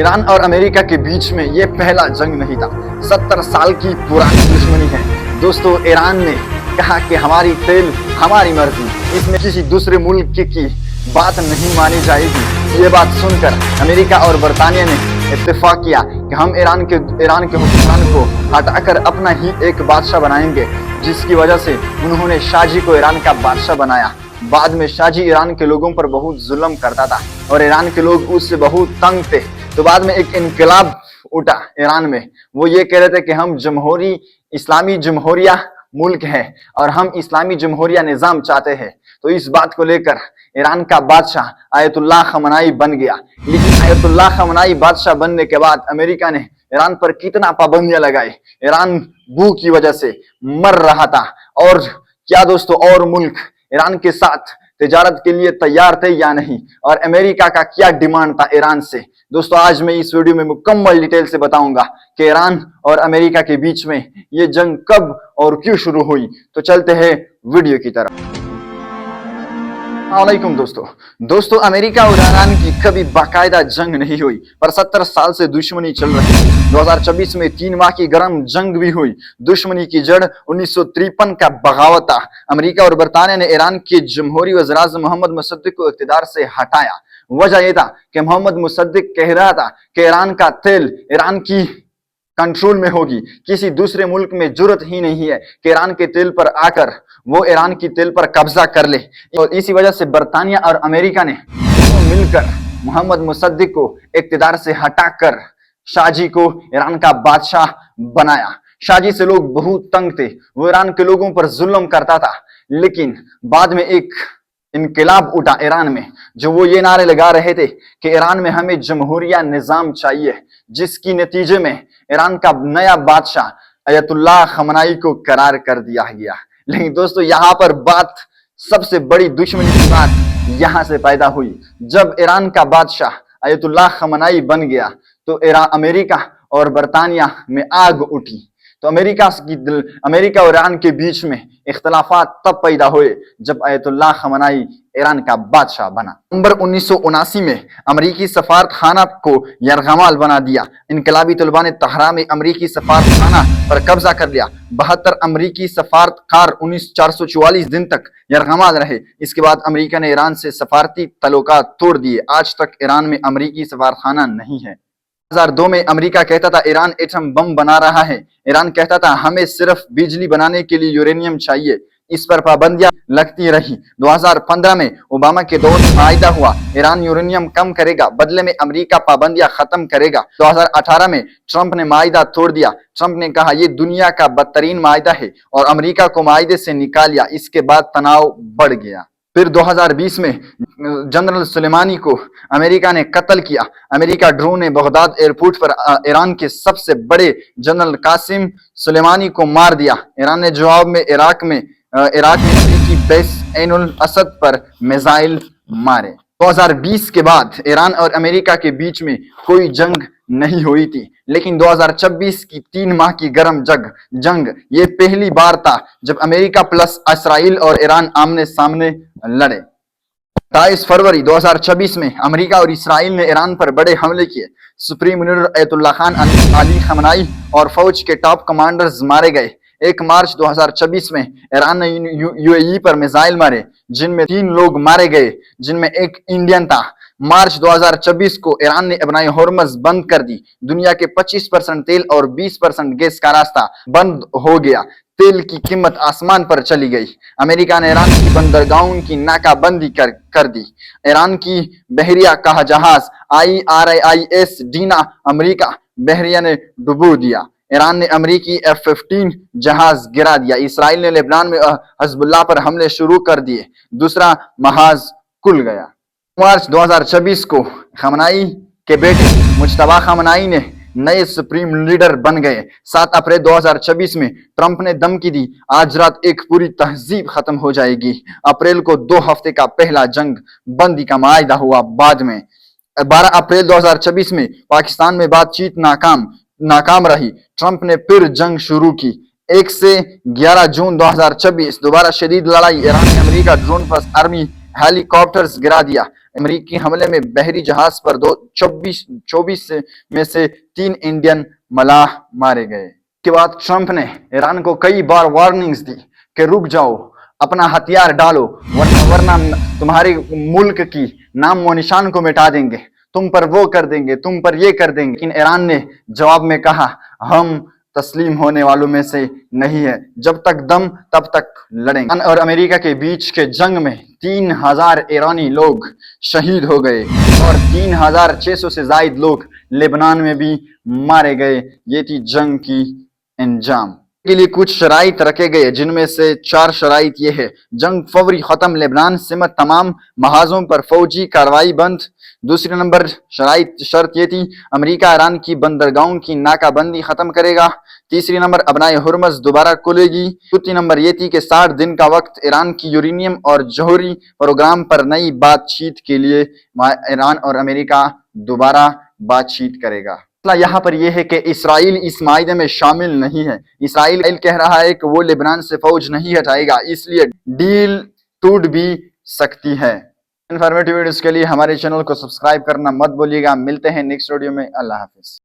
Iran और America के बीच में ये पहला जंग नहीं था, 70 साल की पुरानी दुश्मनी है। दोस्तों, ईरान ने कहा कि हमारी तेल हमारी मर्जी, इसमें किसी दूसरे मुल्क की बात नहीं मानी जाएगी। ये बात सुनकर अमेरिका और बरतानिया ने इत्तेफाक किया कि हम ईरान के हुक्मरान को हटाकर अपना ही एक बादशाह बनाएंगे, जिसकी वजह से उन्होंने शाहजी को ईरान का बादशाह बनाया। बाद में शाहजी ईरान के लोगों पर बहुत जुल्म करता था और ईरान के लोग उससे बहुत तंग थे। तो बाद में एक इनकलाब उठा ईरान में। वो ये कह रहे थे कि हम इस्लामी जमहूरिया मुल्क है और हम इस्लामी जमहूरिया निजाम चाहते हैं। तो इस बात को लेकर ईरान का बादशाह आयतुल्लाह खमनाई बन गया। लेकिन आयतुल्लाह खमनाई बादशाह बनने के बाद अमेरिका ने ईरान पर कितना पाबंदियां लगाई। ईरान भूख की वजह से मर रहा था। और क्या दोस्तों, और मुल्क ईरान के साथ तिजारत के लिए तैयार थे या नहीं, और अमेरिका का क्या डिमांड था ईरान से। दोस्तों, आज मैं इस वीडियो में मुकम्मल डिटेल से बताऊंगा कि ईरान और अमेरिका के बीच में ये जंग कब और क्यों शुरू हुई। तो चलते हैं वीडियो की तरफ। अस्सलामुअलैकुम दोस्तों, अमेरिका और ईरान की कभी बाकायदा जंग नहीं हुई, पर 70 साल से दुश्मनी चल रही है। 2024 में 3 माह की गर्म जंग भी हुई। दुश्मनी की जड़ 1953 का बगावत था। अमेरिका और बरतानिया ने ईरान के जमहूरी वज़ीर-ए-आज़म मोहम्मद मुसद्दिक को इक़्तिदार से हटाया। वजह यह था कि मोहम्मद मुसद्दिक कह रहा था कि ईरान का तेल ईरान की कंट्रोल में होगी, किसी दूसरे मुल्क में जुर्रत ही नहीं है कि ईरान के तेल पर आकर वो ईरान की तेल पर कब्जा कर ले। और इसी वजह से बरतानिया और अमेरिका ने दोनों मिलकर मोहम्मद मुसद्दिक को इक़्तिदार से हटाकर शाहजी को ईरान का बादशाह बनाया। शाहजी से लोग बहुत तंग थे, वो ईरान के लोगों पर जुल्म करता था। लेकिन बाद में एक इनकलाब उठा ईरान में, जो वो ये नारे लगा रहे थे कि ईरान में हमें जमहूरिया निजाम चाहिए, जिसकी नतीजे में ईरान का नया बादशाह आयतुल्लाह खमनाई को करार कर दिया गया। लेकिन दोस्तों, यहाँ पर बात सबसे बड़ी दुश्मनी की बात यहाँ से पैदा हुई। जब ईरान का बादशाह आयतुल्लाह खमनाई बन गया तो अमेरिका और बरतानिया में आग उठी। तो अमेरिका और ईरान के बीच में इख्तलाफात तब पैदा हुए जब आयतुल्लाह खमनाई ईरान का बादशाह बना। नवंबर 1979 में अमरीकी सफारत खाना को यरगमाल बना दिया। इनकलाबी तलिबान ने तहरान में अमरीकी सफारत खाना पर कब्जा कर लिया। 72 अमरीकी सफारतकार 444 दिन तक यरगमाल रहे। इसके बाद अमरीका ने ईरान से सफारती तल्लुकात तोड़ दिए। आज तक ईरान में अमरीकी सफारत खाना नहीं है। 2002 में अमेरिका कहता था ईरान एटम बम बना रहा है। ईरान कहता था हमें सिर्फ बिजली बनाने के लिए यूरेनियम चाहिए। इस पर पाबंदियां लगती रही। 2015 में ओबामा के दौर में माहिदा हुआ, ईरान यूरेनियम कम करेगा, बदले में अमेरिका पाबंदियां खत्म करेगा। 2018 में ट्रंप ने माहिदा तोड़ दिया। ट्रंप ने कहा ये दुनिया का बदतरीन माहिदा है और अमेरिका को माहिदे से निकाल दिया। इसके बाद तनाव बढ़ गया। फिर 2020 में जनरल सुलेमानी को अमेरिका ने कत्ल किया। अमेरिका ड्रोन ने बगदाद एयरपोर्ट पर ईरान के सबसे बड़े जनरल कासिम सुलेमानी को मार दिया। ईरान ने जवाब में इराक में अमेरिकी बेस ऐनुल असद पर मिसाइल मारे। 2020 के बाद ईरान और अमेरिका के बीच में कोई जंग नहीं हुई थी, लेकिन 2026 की 3 माह की गर्म जंग ये पहली बार था जब अमेरिका प्लस इसराइल और ईरान आमने सामने लड़े। 23 फरवरी 2026 में अमेरिका और इसराइल ने ईरान पर बड़े हमले किए। सुप्रीम लीडर आयतुल्लाह खान अली खमनाई और फौज के टॉप कमांडर्स मारे गए। 1 मार्च 2026 में ईरान ने यूएई पर मिसाइल मारे, जिनमें 3 लोग मारे गए, जिनमें एक इंडियन था। मार्च 2026 को ईरान ने अपना हॉर्मज़ बंद कर दी। दुनिया के 25% तेल और 20% गैस का रास्ता बंद हो गया। तेल की कीमत आसमान पर चली गई। अमेरिका ने ईरान की बंदरगाहों की नाकाबंदी कर दी। ईरान की बहरिया का जहाज IRIS डीना अमेरिका बहरिया ने डुबो दिया। ईरान ने अमेरिकी F-15 जहाज गिरा दिया। इसराइल ने लेबनान में हिजबुल्लाह पर हमले शुरू कर दिए। दूसरा महाज खुल गया। मार्च 2026 को खमनाई के बेटे मुज्तबा खमनाई ने नए सुप्रीम लीडर बन गए। 7 अप्रैल 2026 में ट्रंप ने धमकी दी, आज रात एक पूरी तहजीब खत्म हो जाएगी। अप्रैल को 2 हफ्ते का पहला जंग बंदी का माहिदा हुआ। बाद में 12 अप्रैल 2026 में पाकिस्तान में बातचीत नाकाम रही। ट्रंप ने फिर जंग शुरू की। 1 से 11 जून 2026 दोबारा शदीद लड़ाई। ईरान ने अमेरिका ड्रोन पर आर्मी हेलीकॉप्टर्स गिरा दिया। امریکی حملے میں بحری جہاز پر 24 میں سے 3 انڈین ملاح مارے گئے۔ اس کے بعد ٹرمپ نے ایران کو کئی بار وارننگز دی کہ رک جاؤ، اپنا ہتھیار ڈالو، ورنہ تمہارے ملک کی نام و نشان کو مٹا دیں گے، تم پر وہ کر دیں گے، تم پر یہ کر دیں گے۔ لیکن ایران نے جواب میں کہا ہم تسلیم ہونے والوں میں سے نہیں ہے، جب تک دم تب تک لڑیں گے۔ ایران اور امریکہ کے بیچ کے جنگ میں 3000 ایرانی لوگ شہید ہو گئے اور 3600 سے زائد لوگ لبنان میں بھی مارے گئے۔ یہ تھی جنگ کی انجام کے لیے کچھ شرائط رکھے گئے، جن میں سے 4 شرائط یہ ہے: جنگ فوری ختم، لبنان سمیت تمام محاذوں پر فوجی کارروائی بند۔ دوسری نمبر شرط یہ تھی امریکہ ایران کی بندرگاہوں کی ناکہ بندی ختم کرے گا۔ تیسری نمبر ابنائے ہرمز دوبارہ کھلے گی۔ چوتھی نمبر یہ تھی کہ 60 دن کا وقت ایران کی یورینیم اور جوہری پروگرام پر نئی بات چیت کے لیے ایران اور امریکہ دوبارہ بات چیت کرے گا۔ مسئلہ یہاں پر یہ ہے کہ اسرائیل اس معاہدے میں شامل نہیں ہے۔ اسرائیل کہہ رہا ہے کہ وہ لبنان سے فوج نہیں ہٹائے گا، اس لیے ڈیل ٹوٹ بھی سکتی ہے۔ انفارمیٹیو ویڈیوز کے لیے ہمارے چینل کو سبسکرائب کرنا مت بھولیے گا۔ ملتے ہیں نیکسٹ ویڈیو میں۔ اللہ حافظ۔